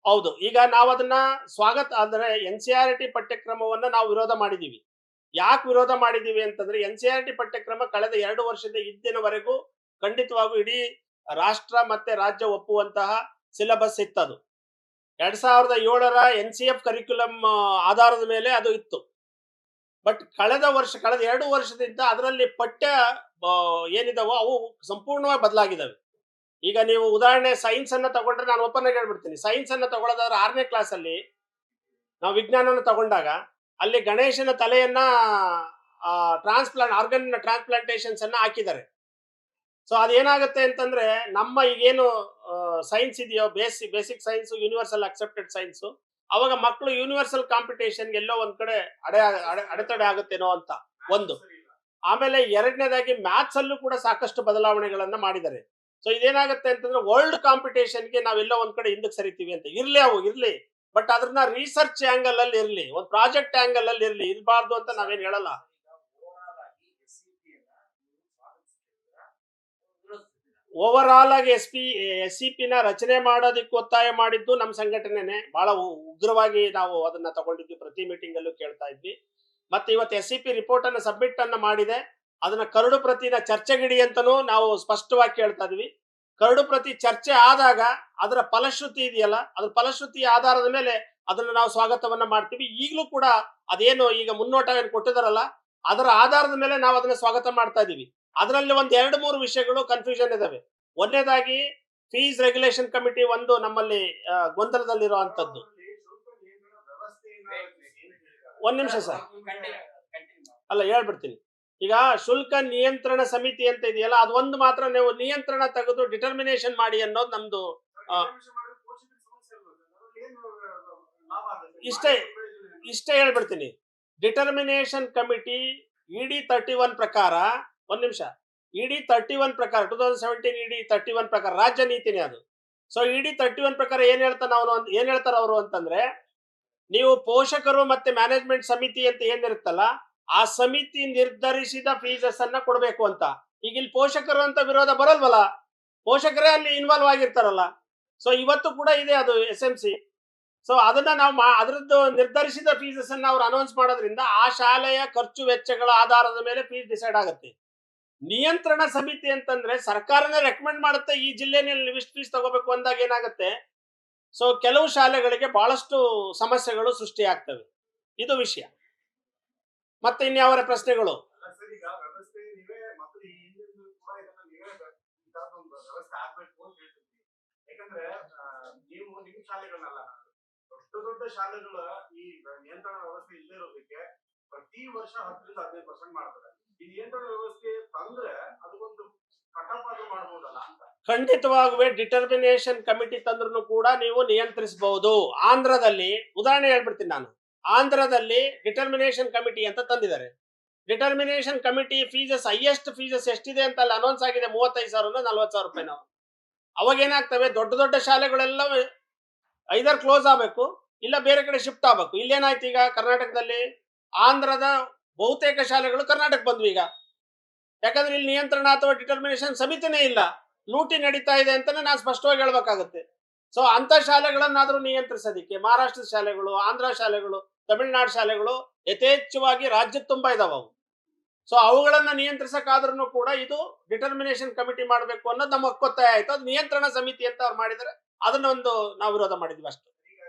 ಹೌದು. ಈಗ ನಾವು ಅದನ್ನ ಸ್ವಾಗತ ಅಂದ್ರೆ ಎನ್-ಸಿ-ಆರ್-ಟಿ ಪಠ್ಯಕ್ರಮವನ್ನ ನಾವು ವಿರೋಧ ಮಾಡಿದೀವಿ. ಯಾಕೆ ವಿರೋಧ ಮಾಡಿದೀವಿ ಅಂತಂದ್ರೆ ಎನ್-ಸಿ-ಆರ್-ಟಿ ಪಠ್ಯಕ್ರಮ ಕಳೆದ 2 ವರ್ಷದ ಹಿಂದಿನವರೆಗೂ ಖಂಡಿತವಾಗೂ ಇಡೀ ರಾಷ್ಟ್ರ ಮತ್ತೆ ರಾಜ್ಯ ಒಪ್ಪುವಂತಹ ಸಿಲೆಬಸ್ ಇತ್ತದು. 2007ರ ಎನ್-ಸಿ-ಎಫ್ ಕರಿಕ್ಯುಲಮ್ ಆಧಾರದ ಮೇಲೆ ಅದು ಇತ್ತು. ಬಟ್ ಕಳೆದ 2 ವರ್ಷದಿಂದ ಅದರಲ್ಲಿ ಪಠ್ಯ ಏನಿದಾವೋ ಅವು ಸಂಪೂರ್ಣವಾಗಿ ಬದಲಾಗಿದ್ದಾವೆ. ಈಗ ನೀವು ಉದಾಹರಣೆ ಸೈನ್ಸ್ ಅನ್ನ ತಗೊಂಡ್ರೆ ನಾನು ಓಪನ್ ಆಗಿ ಹೇಳ್ಬಿಡ್ತೀನಿ. ಸೈನ್ಸ್ ಅನ್ನ ತಗೊಳ್ಳೋದಾದ್ರೆ 6ನೇ ಕ್ಲಾಸ್ ಅಲ್ಲಿ ನಾವು ವಿಜ್ಞಾನವನ್ನು ತಗೊಂಡಾಗ ಅಲ್ಲಿ ಗಣೇಶನ ತಲೆಯನ್ನ ಆರ್ಗನ್ ಟ್ರಾನ್ಸ್ಪ್ಲಾಂಟೇಶನ್ಸ್ ಅನ್ನ ಹಾಕಿದ್ದಾರೆ. ಸೊ ಅದೇನಾಗುತ್ತೆ ಅಂತಂದ್ರೆ ನಮ್ಮ ಈಗೇನು ಸೈನ್ಸ್ ಇದೆಯೋ basic science, universal accepted science, ಅವಾಗ ಮಕ್ಕಳು ಯೂನಿವರ್ಸಲ್ ಕಾಂಪಿಟೇಷನ್ ಎಲ್ಲೋ ಒಂದ್ ಕಡೆ ಅಡೆತಡೆ ಆಗುತ್ತೇನೋ ಅಂತ ಒಂದು. ಆಮೇಲೆ ಎರಡನೇದಾಗಿ ಮ್ಯಾಥ್ಸ್ ಅಲ್ಲೂ ಕೂಡ ಸಾಕಷ್ಟು ಬದಲಾವಣೆಗಳನ್ನ ಮಾಡಿದ್ದಾರೆ. ಸೊ ಇದೇನಾಗುತ್ತೆ ಅಂತಂದ್ರೆ ವರ್ಲ್ಡ್ ಕಾಂಪಿಟೇಷನ್ಗೆ ನಾವೆಲ್ಲೋ ಒಂದ್ ಕಡೆ ಹಿಂದಕ್ಕೆ ಸರಿತೀವಿ ಅಂತ. ಇರ್ಲಿ, ಬಟ್ ಅದನ್ನ ರಿಸರ್ಚ್ ಆಂಗಲ್ ಅಲ್ಲಿ ಇರ್ಲಿ, ಒಂದು ಪ್ರಾಜೆಕ್ಟ್ ಆಂಗಲ್ ಅಲ್ಲಿ ಇರಬಾರ್ದು ಅಂತ ನಾವೇನ್ ಹೇಳಲ್ಲ. ಓವರ್ ಆಲ್ ಆಗಿ ಎಸ್-ಸಿ-ಪಿ ನ ರಚನೆ ಮಾಡೋದಕ್ಕೆ ಒತ್ತಾಯ ಮಾಡಿದ್ದು ನಮ್ಮ ಸಂಘಟನೆನೆ. ಬಹಳ ಉಗ್ರವಾಗಿ ನಾವು ಅದನ್ನ ತಗೊಂಡಿದ್ವಿ, ಪ್ರತಿ ಮೀಟಿಂಗ್ ಅಲ್ಲೂ ಕೇಳ್ತಾ ಇದ್ವಿ. ಮತ್ತೆ ಇವತ್ತು ಎಸ್-ಸಿ-ಪಿ ರಿಪೋರ್ಟ್ ಅನ್ನ ಸಬ್ಮಿಟ್ ಅನ್ನ ಮಾಡಿದೆ. ಅದನ್ನ ಕರಡು ಪ್ರತಿನ ಚರ್ಚೆಗಿಡಿ ಅಂತನೂ ನಾವು ಸ್ಪಷ್ಟವಾಗಿ ಕೇಳ್ತಾ ಇದ್ವಿ. ಕರಡು ಪ್ರತಿ ಚರ್ಚೆ ಆದಾಗ ಅದರ ಫಲಶ್ರುತಿ ಇದೆಯಲ್ಲ, ಅದ್ರ ಫಲಶ್ರುತಿಯ ಆಧಾರದ ಮೇಲೆ ಅದನ್ನ ನಾವು ಸ್ವಾಗತವನ್ನ ಮಾಡ್ತೀವಿ. ಈಗಲೂ ಕೂಡ ಅದೇನು ಈಗ ಮುನ್ನೋಟ ಏನು ಕೊಟ್ಟಿದಾರಲ್ಲ, ಅದರ ಆಧಾರದ ಮೇಲೆ ನಾವು ಅದನ್ನ ಸ್ವಾಗತ ಮಾಡ್ತಾ ಇದೀವಿ. ಅದರಲ್ಲಿ ಒಂದ್ 2-3 ವಿಷಯಗಳು ಕನ್ಫ್ಯೂಷನ್ ಇದಾವೆ. ಒಂದನೇದಾಗಿ ಫೀಸ್ ರೆಗ್ಯುಲೇಷನ್ ಕಮಿಟಿ ಒಂದು ನಮ್ಮಲ್ಲಿ ಗೊಂದಲದಲ್ಲಿರುವಂತದ್ದು. ಒಂದ್ ನಿಮಿಷ ಸರ್, ಅಲ್ಲ ಹೇಳ್ಬಿಡ್ತೀನಿ. ಈಗ ಶುಲ್ಕ ನಿಯಂತ್ರಣ ಸಮಿತಿ ಅಂತ ಇದೆಯಲ್ಲ, ಅದು ಒಂದು ಮಾತ್ರ ನೀವು ನಿಯಂತ್ರಣ ತೆಗೆದು ಡಿಟರ್ಮಿನೇಷನ್ ಮಾಡಿ ಅನ್ನೋದು ನಮ್ದು. ಇಷ್ಟೇ ಹೇಳ್ಬಿಡ್ತೀನಿ. ಡಿಟರ್ಮಿನೇಷನ್ ಕಮಿಟಿ ಇಡಿ 31 ಪ್ರಕಾರ, ಒಂದ್ ನಿಮಿಷ, ಇಡಿ 31 ಪ್ರಕಾರ 2017 ಇಡಿ 31 ಪ್ರಕಾರ ರಾಜ್ಯ ನೀತಿನೇ ಅದು. ಸೊ ಇಡಿ 31 ಪ್ರಕಾರ ಏನ್ ಹೇಳ್ತಾರ ಅವರು ಅಂತಂದ್ರೆ, ನೀವು ಪೋಷಕರು ಮತ್ತೆ ಮ್ಯಾನೇಜ್ಮೆಂಟ್ ಸಮಿತಿ ಅಂತ ಏನಿರುತ್ತಲ್ಲ, ಆ ಸಮಿತಿ ನಿರ್ಧರಿಸಿದ ಫೀಸಸ್ ಅನ್ನ ಕೊಡಬೇಕು ಅಂತ. ಈಗ ಇಲ್ಲಿ ಪೋಷಕರು ಅಂತ ವಿರೋಧ ಬರಲ್ವಲ್ಲ, ಪೋಷಕರೇ ಅಲ್ಲಿ ಇನ್ವಾಲ್ವ್ ಆಗಿರ್ತಾರಲ್ಲ. ಸೊ ಇವತ್ತು ಕೂಡ ಇದೆ ಅದು ಎಸ್-ಎಂ-ಸಿ. ಸೊ ಅದನ್ನ ನಾವು ಅದರದ್ದು ನಿರ್ಧರಿಸಿದ ಫೀಸಸ್ ಅನ್ನ ಅವ್ರು ಅನೌನ್ಸ್ ಮಾಡೋದ್ರಿಂದ ಆ ಶಾಲೆಯ ಖರ್ಚು ವೆಚ್ಚಗಳ ಆಧಾರದ ಮೇಲೆ ಫೀಸ್ ಡಿಸೈಡ್ ಆಗುತ್ತೆ. ನಿಯಂತ್ರಣ ಸಮಿತಿ ಅಂತಂದ್ರೆ ಸರ್ಕಾರನೇ ರೆಕಮೆಂಡ್ ಮಾಡುತ್ತೆ ಈ ಜಿಲ್ಲೆನಲ್ಲಿ ಇಷ್ಟು ಫೀಸ್ ತಗೋಬೇಕು ಅಂದಾಗ ಏನಾಗುತ್ತೆ, ಸೊ ಕೆಲವು ಶಾಲೆಗಳಿಗೆ ಬಹಳಷ್ಟು ಸಮಸ್ಯೆಗಳು ಸೃಷ್ಟಿಯಾಗ್ತವೆ. ಇದು ವಿಷಯ. ಮತ್ತೆ ಇನ್ಯಾವರ ಪ್ರಶ್ನೆಗಳು? ಯಾಕಂದ್ರೆ ನೀವು ನಿಮ್ಮ ಶಾಲೆಗಳನ್ನಲ್ಲ, ದೊಡ್ಡ ಶಾಲೆಗಳ ಈ ನಿಯಂತ್ರಣ ವ್ಯವಸ್ಥೆ ಇಲ್ಲದೆ ಇರೋದಕ್ಕೆ ಪ್ರತಿ ವರ್ಷ 10-15% ಮಾಡ್ತಾರೆ. ಈ ನಿಯಂತ್ರಣ ವ್ಯವಸ್ಥೆ ತಂದ್ರೆ ಅದಕ್ಕೊಂದು ಕಟ್ಟಪಾಡು ಮಾಡಬಹುದಲ್ಲ ಅಂತ. ಖಂಡಿತವಾಗುವೆ ಡಿಟರ್ಮಿನೇಷನ್ ಕಮಿಟಿ ತಂದ್ರೂ ಕೂಡ ನೀವು ನಿಯಂತ್ರಿಸಬಹುದು. ಆಂಧ್ರದಲ್ಲಿ ಉದಾಹರಣೆ ಹೇಳ್ಬಿಡ್ತೀನಿ ನಾನು. ಆಂಧ್ರದಲ್ಲಿ ಡಿಟರ್ಮಿನೇಷನ್ ಕಮಿಟಿ ಅಂತ ತಂದಿದ್ದಾರೆ. ಡಿಟರ್ಮಿನೇಷನ್ ಕಮಿಟಿ ಫೀಸಸ್, ಹೈಯೆಸ್ಟ್ ಫೀಸಸ್ ಎಷ್ಟಿದೆ ಅಂತ ಅಲ್ಲಿ ಅನೌನ್ಸ್ ಆಗಿದೆ, 35,000 40,000 ರೂಪಾಯಿ. ನಾವು ಅವಾಗ ಏನಾಗ್ತವೆ, ದೊಡ್ಡ ಶಾಲೆಗಳೆಲ್ಲ ಐದರ್ ಕ್ಲೋಸ್ ಆಗ್ಬೇಕು, ಇಲ್ಲ ಬೇರೆ ಕಡೆ ಶಿಫ್ಟ್ ಆಗ್ಬೇಕು. ಇಲ್ಲೇನಾಯ್ತು, ಈಗ ಕರ್ನಾಟಕದಲ್ಲಿ ಆಂಧ್ರದ ಬಹುತೇಕ ಶಾಲೆಗಳು ಕರ್ನಾಟಕ ಬಂದ್ವು ಈಗ. ಯಾಕಂದ್ರೆ ಇಲ್ಲಿ ನಿಯಂತ್ರಣ ಅಥವಾ ಡಿಟರ್ಮಿನೇಷನ್ ಸಮಿತಿನೇ ಇಲ್ಲ, ಲೂಟಿ ನಡೀತಾ ಇದೆ ಅಂತಾನೆ ನಾನು ಸ್ಪಷ್ಟವಾಗಿ ಹೇಳ್ಬೇಕಾಗುತ್ತೆ. ಸೊ ಅಂತ ಶಾಲೆಗಳನ್ನಾದ್ರೂ ನಿಯಂತ್ರಿಸೋದಿಕ್ಕೆ ಮಹಾರಾಷ್ಟ್ರದ ಶಾಲೆಗಳು, ಆಂಧ್ರ ಶಾಲೆಗಳು, ತಮಿಳುನಾಡು ಶಾಲೆಗಳು ಯಥೇಚ್ಛವಾಗಿ ರಾಜ್ಯದ ತುಂಬಾ ಇದಾವೆ. ಸೊ ಅವುಗಳನ್ನ ನಿಯಂತ್ರಿಸಕ್ಕಾದ್ರೂ ಕೂಡ ಇದು ಡಿಟರ್ಮಿನೇಷನ್ ಕಮಿಟಿ ಮಾಡಬೇಕು ಅನ್ನೋದು ನಮ್ಮ ಒಕ್ಕೊತ್ತಾಯ ಆಯ್ತು. ಅದು ನಿಯಂತ್ರಣ ಸಮಿತಿ ಅಂತ ಅವ್ರು ಮಾಡಿದರೆ ಅದನ್ನೊಂದು ನಾವು ವಿರೋಧ ಮಾಡಿದ್ವಿ ಅಷ್ಟೇ.